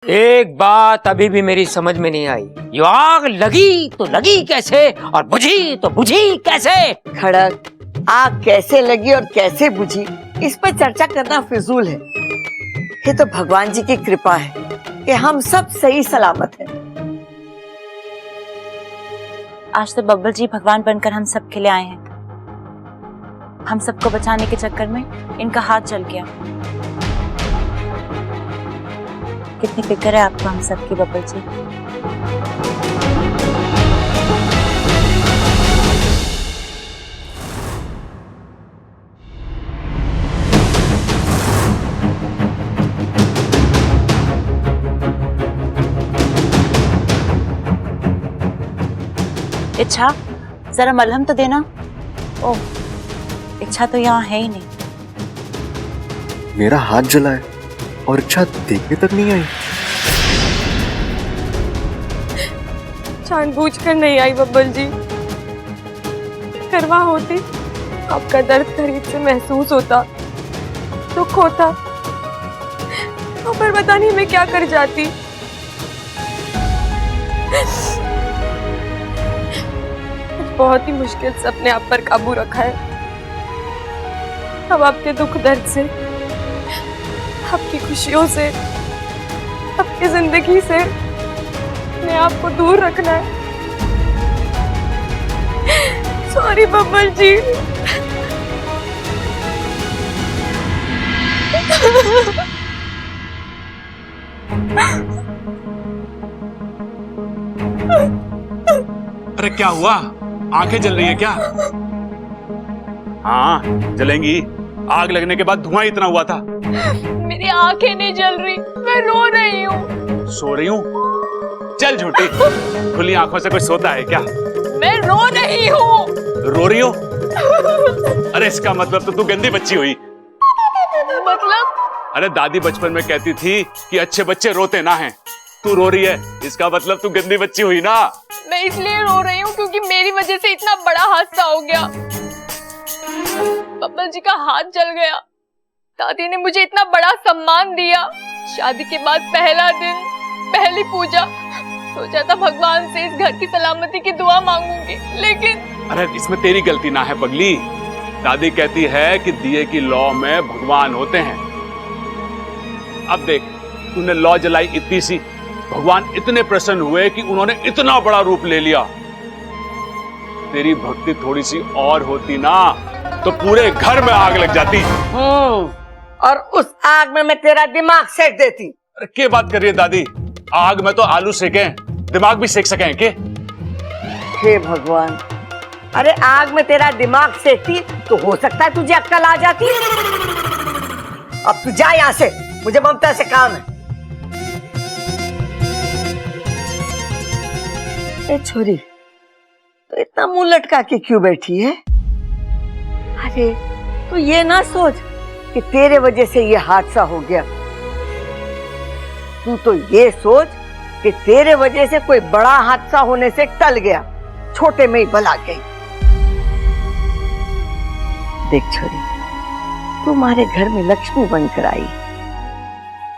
एक बात अभी भी मेरी समझ में नहीं आई, ये आग लगी तो लगी कैसे और बुझी तो बुझी कैसे? खड़क, आग कैसे लगी और कैसे बुझी इस पर चर्चा करना फिजूल है। ये तो भगवान जी की कृपा है कि हम सब सही सलामत हैं। आज तो बब्बल जी भगवान बनकर हम सब के लिए आए हैं। हम सबको बचाने के चक्कर में इनका हाथ जल गया। कितनी फिक्र है आपको हम सबकी बब्बल जी। इच्छा, जरा मलहम तो देना। ओह, इच्छा तो यहाँ है ही नहीं। मेरा हाथ जला है और इच्छा देखने तक नहीं आई। जानबूझकर नहीं आई बब्बल जी। करवा होती आपका दर्द करीब से महसूस होता, दुख होता, तो पर पता नहीं मैं क्या कर जाती। बहुत ही मुश्किल से अपने आप पर काबू रखा है। अब आपके दुख दर्द से, आपकी खुशियों से, आपकी जिंदगी से अपने आप को दूर रखना है। सॉरी बब्बल जी। अरे क्या हुआ? आंखें जल रही है क्या? हाँ जलेंगी, आग लगने के बाद धुआं इतना हुआ था। मेरी आंखें नहीं जल रही, मैं रो रही हूँ। सो रही हूँ? चल झूठी, खुली आंखों से कोई सोता है क्या? मैं रो रही हूँ। रो रही हो? अरे इसका मतलब तो तू गंदी बच्ची हुई। मतलब? अरे दादी बचपन में कहती थी कि अच्छे बच्चे रोते ना हैं। तू रो रही है, इसका मतलब तू गंदी बच्ची हुई ना। मैं इसलिए रो रही हूँ क्योंकि मेरी वजह से इतना बड़ा हादसा हो गया। बब्बल जी का हाथ जल गया। दादी ने मुझे इतना बड़ा सम्मान दिया। शादी के बाद पहला दिन, पहली पूजा, सोचा था भगवान से इस घर की सलामती की दुआ मांगूंगी, लेकिन अरे इसमें तेरी गलती ना है पगली। दादी कहती है कि दिए की लौ में भगवान होते हैं। अब देख, तूने लौ जलाई इतनी सी, भगवान इतने प्रसन्न हुए कि उन्होंने इतना बड़ा रूप ले लिया। तेरी भक्ति थोड़ी सी और होती ना तो पूरे घर में आग लग जाती। और उस आग में मैं तेरा दिमाग सेक देती। अरे क्या बात कर रही है दादी? आग में तो आलू सेके, दिमाग भी सेक सके के? हे भगवान, अरे आग में तेरा दिमाग सेकती तो हो सकता है तुझे अक्ल आ जाती। अब तू जा यहाँ से, मुझे ममता से काम है। ए छोरी, तो इतना मुंह लटका के क्यों बैठी है? अरे तू ये ना सोच कि तेरे वजह से ये हादसा हो गया। तू तो ये सोच कि तेरे वजह से कोई बड़ा हादसा होने से टल गया, छोटे में ही भला गई। देख छोरी, तुम्हारे घर में लक्ष्मी बनकर आई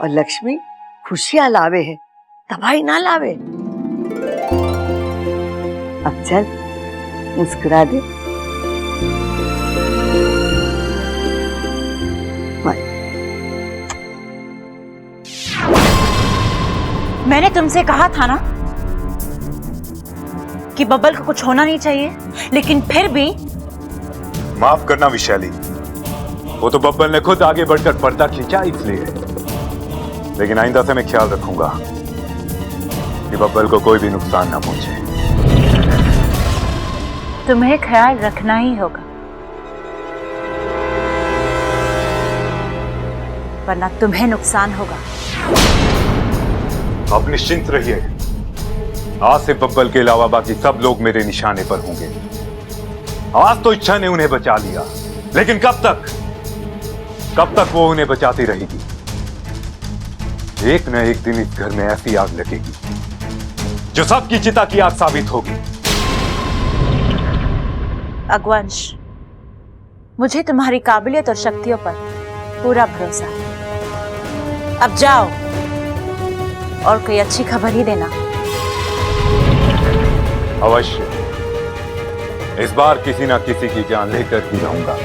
और लक्ष्मी खुशियां लावे है, तबाही ना लावे। अब चल मुस्कुरा दे। मैंने तुमसे कहा था ना कि बब्बल को कुछ होना नहीं चाहिए, लेकिन फिर भी। माफ करना विशाली, वो तो बब्बल ने खुद आगे बढ़कर पर्दा खींचा इसलिए। लेकिन आइंदा से मैं ख्याल रखूंगा कि बब्बल को कोई भी नुकसान ना पहुंचे। तुम्हें ख्याल रखना ही होगा, वरना तुम्हें नुकसान होगा। आप निश्चिंत रहिए, आज से बब्बल के अलावा बाकी सब लोग मेरे निशाने पर होंगे। आज तो इच्छा ने उन्हें बचा लिया, लेकिन कब तक वो उन्हें बचाती रहेगी? एक न एक दिन इस घर में ऐसी आग लगेगी जो सबकी चिता की आग साबित होगी। अगवंश, मुझे तुम्हारी काबिलियत और शक्तियों पर पूरा भरोसा है। अब जाओ और कोई अच्छी खबर ही देना। अवश्य, इस बार किसी ना किसी की जान लेकर ही रहूंगा।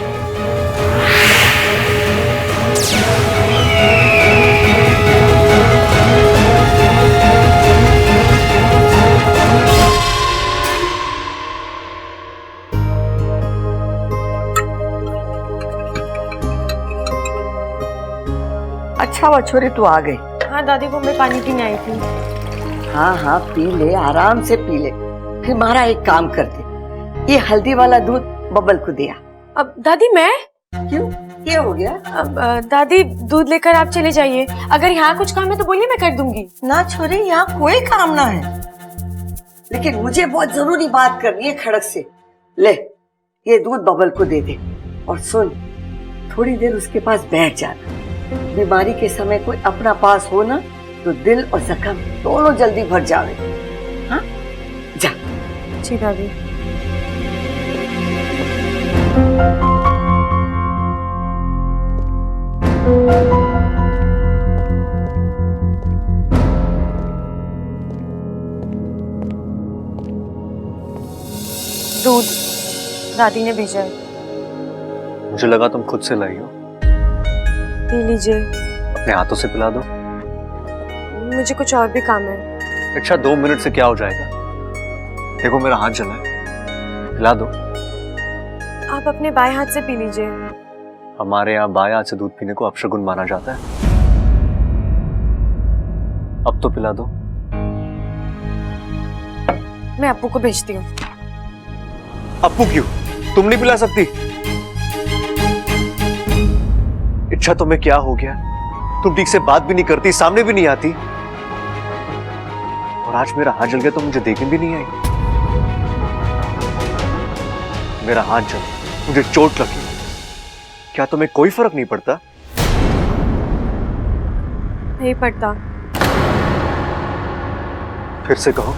अच्छा हुआ छोरी तू आ गई। हाँ दादी, वो मैं पानी पीने आई थी। हाँ हाँ पी ले, आराम से पी ले। फिर मारा एक काम कर दे, ये हल्दी वाला दूध बबल को दिया। अब दादी मैं क्यों, क्या हो गया? अब दादी दूध लेकर आप चले जाइए। अगर यहाँ कुछ काम है तो बोलिए, मैं कर दूंगी। ना छोरी, यहाँ कोई काम ना है, लेकिन मुझे बहुत जरूरी बात करनी है खड़क से। ले ये दूध बबल को दे दे, और सुन थोड़ी देर उसके पास बैठ जाना। बीमारी के समय कोई अपना पास हो ना तो दिल और जख्म दोनों जल्दी भर जावे। हाँ जा। जी दादी। दूध दादी ने भेजा है। मुझे लगा तुम खुद से लाई हो। पी लीजिए। अपने हाथों से पिला दो। मुझे कुछ और भी काम है। अच्छा 2 मिनट से क्या हो जाएगा? देखो मेरा हाथ जला है, पिला दो। आप अपने बाएं हाथ से पी लीजिए। हमारे यहाँ बाएं हाथ से दूध पीने को अपशगुन माना जाता है। अब तो पिला दो। मैं अप्पू को भेजती हूँ। अप्पू क्यों? तुम नहीं पिला सकती? इच्छा तुम्हें क्या हो गया? तुम ठीक से बात भी नहीं करती, सामने भी नहीं आती, और आज मेरा हाथ जल गया तो मुझे देखने भी नहीं आई। मेरा हाथ जल, मुझे चोट लगी, क्या तुम्हें कोई फर्क नहीं पड़ता? नहीं पड़ता। फिर से कहो।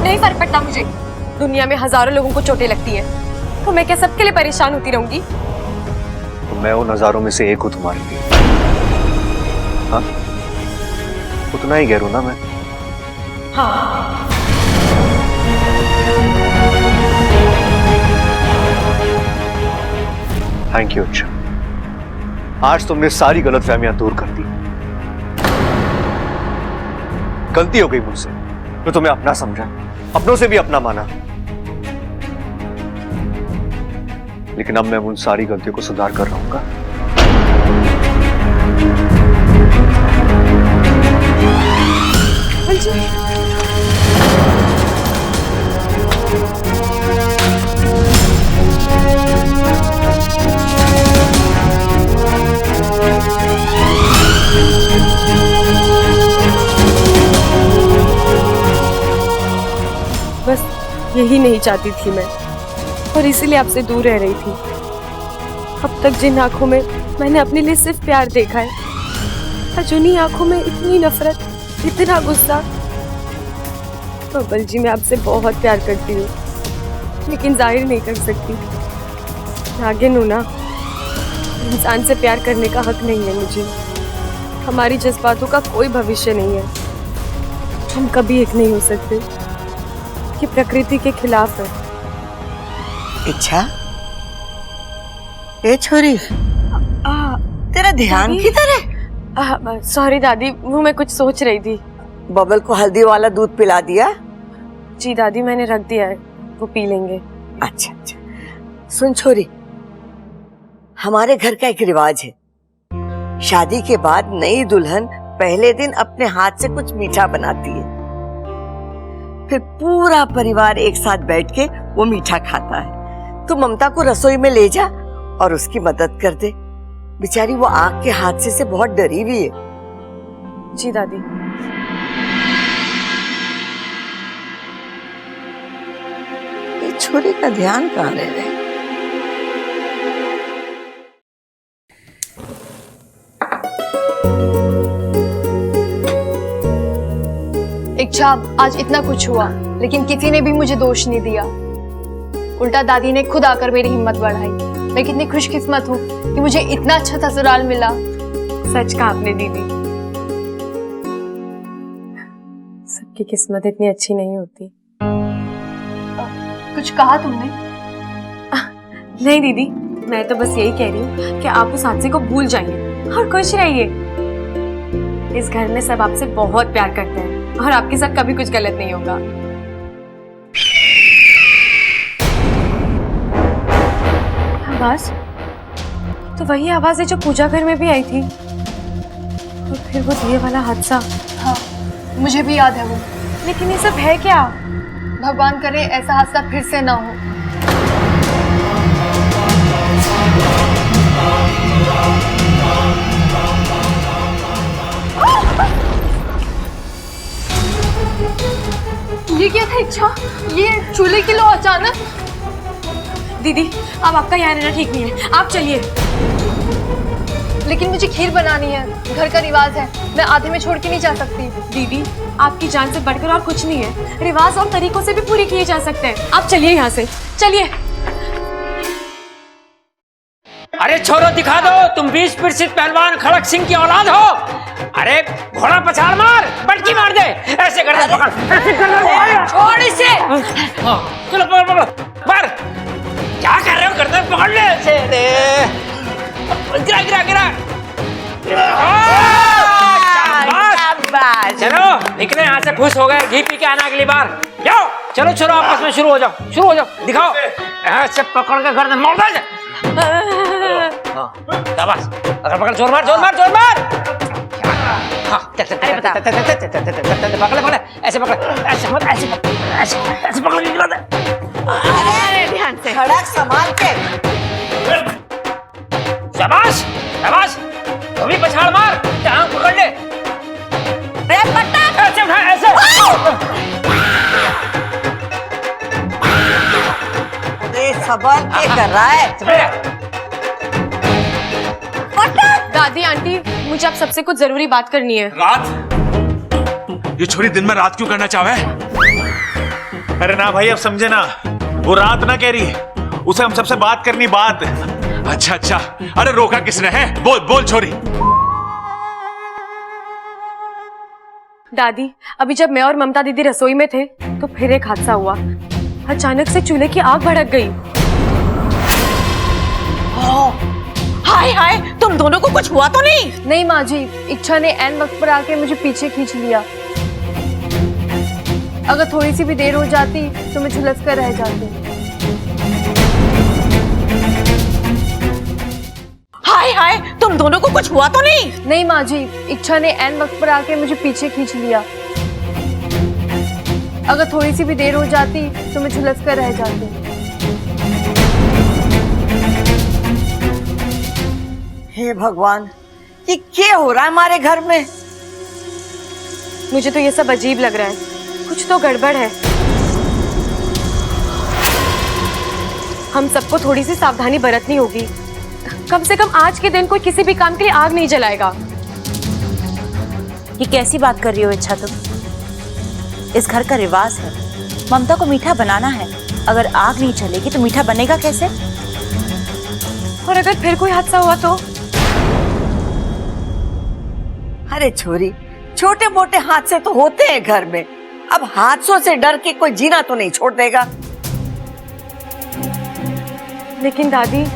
नहीं फर्क पड़ता मुझे। दुनिया में हजारों लोगों को चोटें लगती है, तो मैं क्या सबके लिए परेशान होती रहूंगी? तो मैं उन हजारों में से एक हूं तुम्हारे लिए। हाँ, उतना ही गैर हूं ना मैं? हाँ। Thank you. अच्छा, आज तुमने सारी गलतफहमियां दूर कर दी। गलती हो गई मुझसे, मैं तुम्हें अपना समझा, अपनों से भी अपना माना, लेकिन अब मैं उन सारी गलतियों को सुधार कर रहूंगा। बस यही नहीं चाहती थी मैं, और इसीलिए आपसे दूर रह रही थी। अब तक जिन आंखों में मैंने अपने लिए सिर्फ प्यार देखा है, आज उन्हीं आंखों में इतनी नफरत, इतना गुस्सा। बबल जी, मैं आपसे बहुत प्यार करती हूँ, लेकिन जाहिर नहीं कर सकती। नागिन हूँ ना, इंसान से प्यार करने का हक नहीं है मुझे। हमारी जज्बातों का कोई भविष्य नहीं है, हम कभी एक नहीं हो सकते। ये प्रकृति के खिलाफ है। इच्छा, ए छोरी, तेरा ध्यान किधर है? सॉरी दादी, वो मैं कुछ सोच रही थी। बबल को हल्दी वाला दूध पिला दिया? जी दादी, मैंने रख दिया है, वो पी लेंगे। अच्छा अच्छा। सुन छोरी, हमारे घर का एक रिवाज है, शादी के बाद नई दुल्हन पहले दिन अपने हाथ से कुछ मीठा बनाती है, फिर पूरा परिवार एक साथ बैठ के वो मीठा खाता है। तू ममता को रसोई में ले जा और उसकी मदद कर दे, बेचारी वो आग के हादसे से बहुत डरी हुई है। जी दादी। ये छोरी का ध्यान कहाँ रह रहे? इच्छा, आज इतना कुछ हुआ, लेकिन किसी ने भी मुझे दोष नहीं दिया। उल्टा दादी ने खुद आकर मेरी हिम्मत बढ़ाई। मैं कितनी खुशकिस्मत हूँ कि मुझे इतना अच्छा ससुराल मिला, सच कहा आपने दीदी, सबकी किस्मत इतनी अच्छी नहीं होती। कुछ कहा तुमने? नहीं दीदी, मैं तो बस यही कह रही हूँ कि आप उस हादसे को भूल जाइए और खुश रहिए। इस घर में सब आपसे बहुत प्यार करते हैं और आपके साथ कभी कुछ गलत नहीं होगा। आवाज तो वही आवाज है जो पूजा घर में भी आई थी, और फिर वो दिए वाला हादसा। हाँ, मुझे भी याद है वो। लेकिन ये सब है क्या? भगवान करे ऐसा हादसा फिर से ना हो। ये क्या था इच्छा? ये चूल्हे की लो अचानक? दीदी अब आपका यहाँ रहना ठीक नहीं है, आप चलिए। लेकिन मुझे खीर बनानी है, घर का रिवाज है, मैं आधे में छोड़ के नहीं जा सकती। दीदी आपकी जान से बढ़कर और कुछ नहीं है, रिवाज और तरीकों से भी पूरी किए जा सकते हैं। आप चलिए यहाँ से, चलिए। अरे छोरो दिखा दो, तुम 20 प्रसिद्ध पहलवान खड़क सिंह की औलाद हो। अरे घोड़ा पछाड़ मार, पटकी मार दे, ऐसे कर दे, पकड़, ऐसे कर दे, छोड़ इसे। चलो पकड़ पकड़ मार। क्या कर रहे हो? करते पकड़ ले ऐसे। गिरा गिरा गिरा। शाबाश। चलो निकले यहाँ से, खुश हो गए, घी पी के आना अगली बार। जाओ चलो चलो, आपस में शुरू हो जाओ, दिखाओ। ऐसे पकड़ के गर्दन मोड़ दे। शाबाश, अगर पकड़, जोर मार। पकड़ ऐसे पकड़, ऐसे पकड़। अरे ध्यान से, खड़क संभाल के। शाबाश, तू भी पछाड़ मार, टांग पकड़ ले। ऐसे उठा, ऐसे। अरे संभाल के कर रहा है। दादी आंटी, मुझे आप सबसे कुछ जरूरी बात करनी है। रात? ये छोरी दिन में रात क्यों करना चाहे? अरे ना भाई, अब समझे ना, वो रात ना कह रही, उसे हम सबसे बात करनी, बात। अच्छा, अरे रोका किसने है? बोल छोरी। दादी, अभी जब मैं और ममता दीदी रसोई में थे तो फिर एक हादसा हुआ। अचानक से चूल्हे की आग भड़क गई। हाय, तुम दोनों को कुछ हुआ तो नहीं? नहीं माँ जी, इच्छा ने ऐन वक्त पर आके मुझे पीछे खींच लिया। अगर थोड़ी सी भी देर हो जाती तो मैं झुलस कर रह जाती। हाय, तुम दोनों को कुछ हुआ तो नहीं? नहीं माँ जी, इच्छा ने ऐन वक्त पर आके मुझे पीछे खींच लिया। अगर थोड़ी सी भी देर हो जाती तो मैं झुलस कर रह जाती। हे भगवान, ये क्या हो रहा है हमारे घर में? मुझे तो ये सब अजीब लग रहा है, कुछ तो गड़बड़ है। हम सबको थोड़ी सी सावधानी बरतनी होगी। कम से कम आज के दिन कोई किसी भी काम के लिए आग नहीं जलाएगा। ये कैसी बात कर रही हो इच्छा तुम? इस घर का रिवाज है, ममता को मीठा बनाना है। अगर आग नहीं चलेगी तो मीठा बनेगा कैसे? और अगर फिर कोई हादसा हुआ तो? अरे छोरी, छोटे मोटे हादसे तो होते हैं घर में। अब हादसों से डर के कोई जीना तो नहीं छोड़ देगा। लेकिन दादी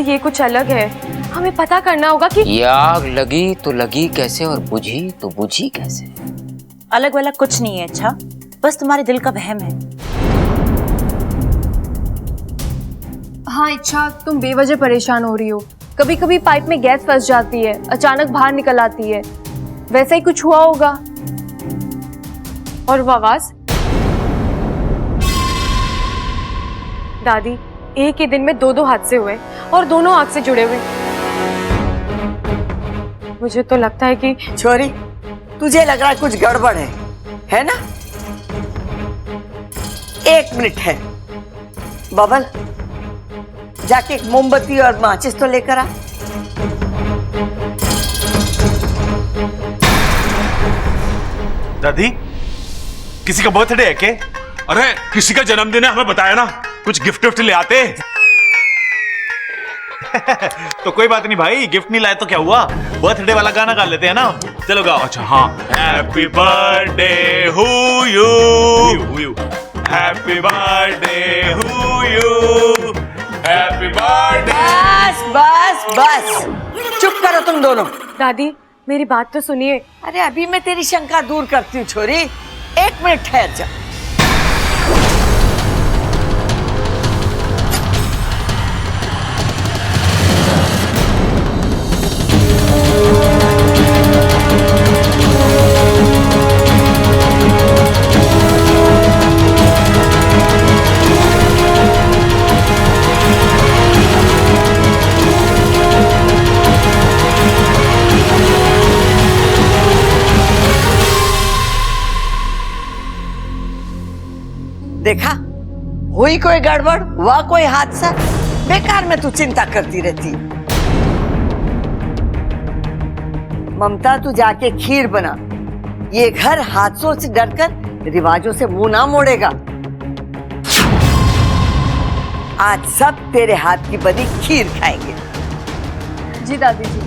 ये कुछ अलग है। हमें पता करना होगा कि ये आग लगी तो लगी कैसे और बुझी तो बुझी कैसे। अलग वलग कुछ नहीं है अच्छा, बस तुम्हारे दिल का वहम है। हाँ इच्छा, तुम बेवजह परेशान हो रही हो। कभी कभी पाइप में गैस फंस जाती है, अचानक बाहर निकल आती है, वैसा ही कुछ हुआ होगा। और वो आवाज? दादी, एक ही दिन में दो हादसे हुए और दोनों आग से जुड़े हुए। मुझे तो लगता है कि छोरी, तुझे लग रहा है कुछ गड़बड़ है ना? एक मिनट है। बबल, जाके एक मोमबत्ती और माचिस तो लेकर आ। दादी, किसी का बर्थडे है क्या? अरे किसी का जन्मदिन है, हमें बताया ना, कुछ गिफ्ट विफ्ट ले आते। तो कोई बात नहीं भाई, गिफ्ट नहीं लाए तो क्या हुआ, बर्थडे वाला गाना गा लेते हैं ना। चलो गाओ। अच्छा हाँ। Happy birthday who you, happy birthday who you, happy birthday. बस बस बस, चुप करो तुम दोनों। दादी मेरी बात तो सुनिए। अरे अभी मैं तेरी शंका दूर करती हूँ छोरी, 1 मिनट ठहर जा। देखा, हुई कोई गड़बड़, हुआ कोई हादसा, बेकार में तू चिंता करती रहती। ममता तू जाके खीर बना, ये घर हादसों से डरकर रिवाजों से मुंह ना मोड़ेगा। आज सब तेरे हाथ की बनी खीर खाएंगे। जी दादी जी।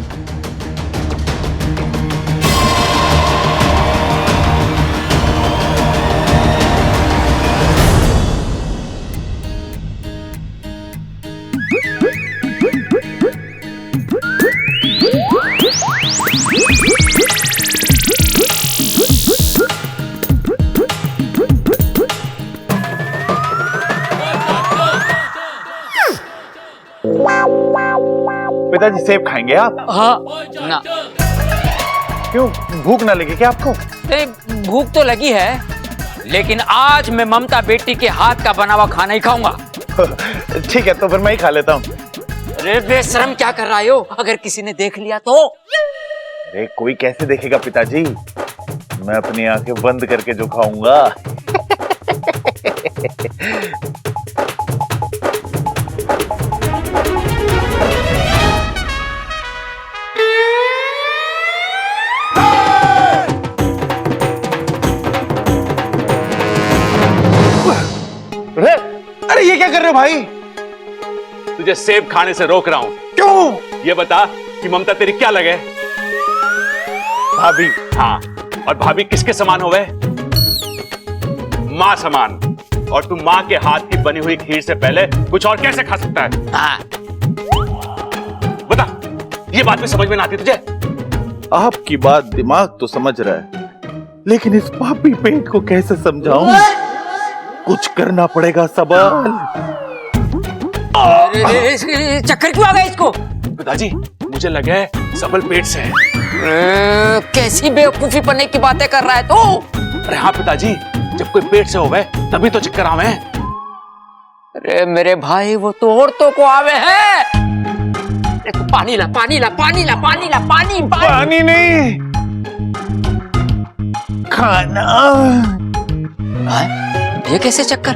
पिताजी सेब खाएंगे आप? हाँ ना। क्यों, भूख ना लगी क्या आपको? भूख तो लगी है, लेकिन आज मैं ममता बेटी के हाथ का बना हुआ खाना ही खाऊंगा। ठीक है, तो फिर मैं ही खा लेता हूँ। अरे बेशरम क्या कर रहे हो, अगर किसी ने देख लिया तो? अरे कोई कैसे देखेगा पिताजी, मैं अपनी आंखें बंद करके जो खाऊंगा। अरे ये क्या कर रहे हो भाई? तुझे सेब खाने से रोक रहा हूं। क्यों? ये बता कि ममता तेरी क्या लगे? भाभी। हाँ, और भाभी किसके समान होवे? माँ समान। और तू माँ के हाथ की बनी हुई खीर से पहले कुछ और कैसे खा सकता है? हाँ। बता, ये बात भी समझ में ना आती तुझे? आपकी बात दिमाग तो समझ रहा है, लेकिन इस पापी पेट को कैसे समझाऊं? कुछ करना पड़ेगा सबल। चक्कर क्यों आ गया इसको? पिताजी, मुझे लगा है सबल पेट से है। कैसी बेवकूफी पन्ने की बातें कर रहा है तू? अरे हाँ पिताजी, जब कोई पेट से होवे तभी तो चक्कर आवे हैं। अरे मेरे भाई, वो तो औरतों को आवे हैं। अरे तू पानी ला, पानी ला, पानी ला, पानी ला, पानी पानी। पानी नहीं, खाना। ये कैसे चक्कर?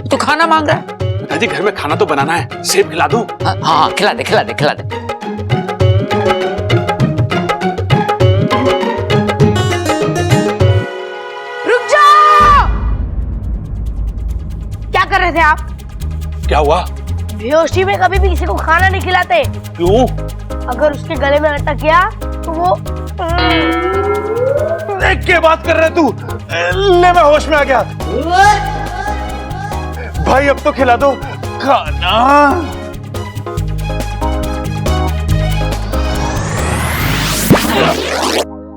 तू खाना मांग रहा है? पिताजी घर में खाना तो बनाना है, सेब खिला दूं? हाँ, खिला दे, खिला दे, खिला दे। रुक जाओ! क्या कर रहे थे आप? क्या हुआ? बेहोशी में कभी भी किसी को खाना नहीं खिलाते। क्यों? अगर उसके गले में अटक गया तो वो क्या बात कर रहे तू? ले, मैं होश में आ गया। भाई अब तो खिला दो खाना।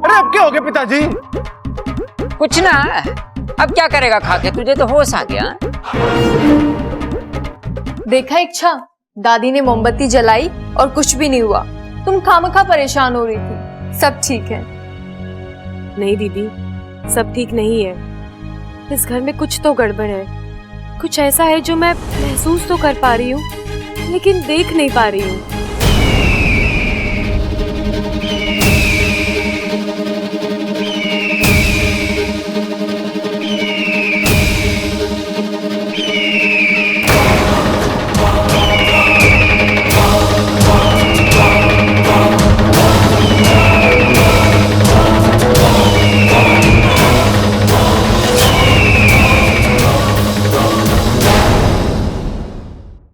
अरे अब क्या हो गया पिताजी? कुछ ना, अब क्या करेगा खा के, तुझे तो होश आ गया। देखा इच्छा, दादी ने मोमबत्ती जलाई और कुछ भी नहीं हुआ। तुम खामखा परेशान हो रही थी। सब ठीक है। नहीं दीदी, सब ठीक नहीं है। इस घर में कुछ तो गड़बड़ है। कुछ ऐसा है जो मैं महसूस तो कर पा रही हूँ, लेकिन देख नहीं पा रही हूँ।